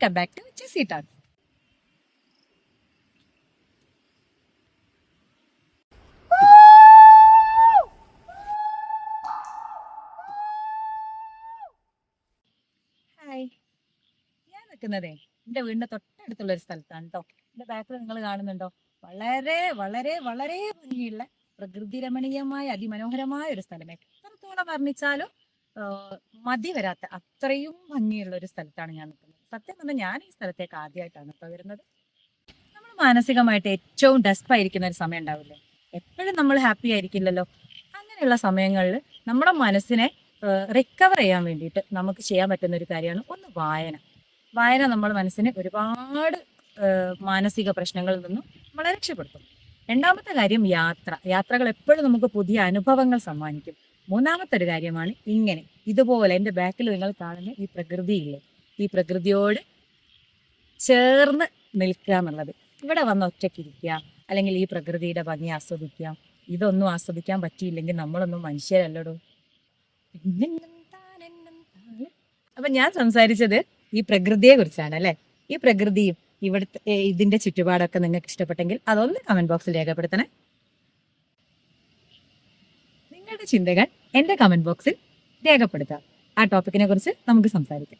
Welcome back to Chessy Talks. Hi, ഞാൻ നിൽക്കുന്നതേ എൻ്റെ വീടിൻ്റെ തൊട്ടടുത്തുള്ള ഒരു സ്ഥലത്താണ് കേട്ടോ. എൻ്റെ ബാക്കിൽ നിങ്ങൾ കാണുന്നുണ്ടോ? വളരെ വളരെ വളരെ ഭംഗിയുള്ള പ്രകൃതി രമണീയമായ അതിമനോഹരമായ ഒരു സ്ഥലം. എത്രത്തോളം വർണ്ണിച്ചാലും മതി വരാത്ത അത്രയും ഭംഗിയുള്ള ഒരു സ്ഥലത്താണ് ഞാൻ നിൽക്കുന്നത്. സത്യം പറഞ്ഞാൽ ഞാൻ ഈ സ്ഥലത്തേക്ക് ആദ്യമായിട്ടാണ് ഇപ്പോൾ വരുന്നത്. നമ്മൾ മാനസികമായിട്ട് ഏറ്റവും ഡെസ്പ് ആയിരിക്കുന്ന ഒരു സമയം ഉണ്ടാവില്ലേ? എപ്പോഴും നമ്മൾ ഹാപ്പി ആയിരിക്കില്ലല്ലോ. അങ്ങനെയുള്ള സമയങ്ങളിൽ നമ്മുടെ മനസ്സിനെ റിക്കവർ ചെയ്യാൻ വേണ്ടിയിട്ട് നമുക്ക് ചെയ്യാൻ പറ്റുന്ന ഒരു കാര്യമാണ് ഒന്ന് വായന. വായന നമ്മുടെ മനസ്സിന് ഒരുപാട് മാനസിക പ്രശ്നങ്ങളിൽ നിന്നും നമ്മളെ രക്ഷപ്പെടുത്തും. രണ്ടാമത്തെ കാര്യം യാത്ര. യാത്രകൾ എപ്പോഴും നമുക്ക് പുതിയ അനുഭവങ്ങൾ സമ്മാനിക്കും. മൂന്നാമത്തെ ഒരു കാര്യമാണ് ഇങ്ങനെ ഇതുപോലെ എൻ്റെ ബാക്കിൽ നിങ്ങൾ കാണുന്ന ഈ പ്രകൃതിയില്ലേ, ഈ പ്രകൃതിയോട് ചേർന്ന് നിൽക്കുക എന്നുള്ളത്. ഇവിടെ വന്ന് ഒറ്റയ്ക്കിരിക്കുക, അല്ലെങ്കിൽ ഈ പ്രകൃതിയുടെ ഭംഗി ആസ്വദിക്കുക. ഇതൊന്നും ആസ്വദിക്കാൻ പറ്റിയില്ലെങ്കിൽ നമ്മളൊന്നും മനുഷ്യരല്ലടോ. അപ്പൊ ഞാൻ സംസാരിച്ചത് ഈ പ്രകൃതിയെ കുറിച്ചാണ് അല്ലെ. ഈ പ്രകൃതിയും ഇവിടുത്തെ ഇതിന്റെ ചുറ്റുപാടൊക്കെ നിങ്ങൾക്ക് ഇഷ്ടപ്പെട്ടെങ്കിൽ അതൊന്ന് കമന്റ് ബോക്സിൽ രേഖപ്പെടുത്തണേ. നിങ്ങളുടെ ചിന്തകൾ എന്റെ കമന്റ് ബോക്സിൽ രേഖപ്പെടുത്താം. ആ ടോപ്പിക്കിനെ കുറിച്ച് നമുക്ക് സംസാരിക്കാം.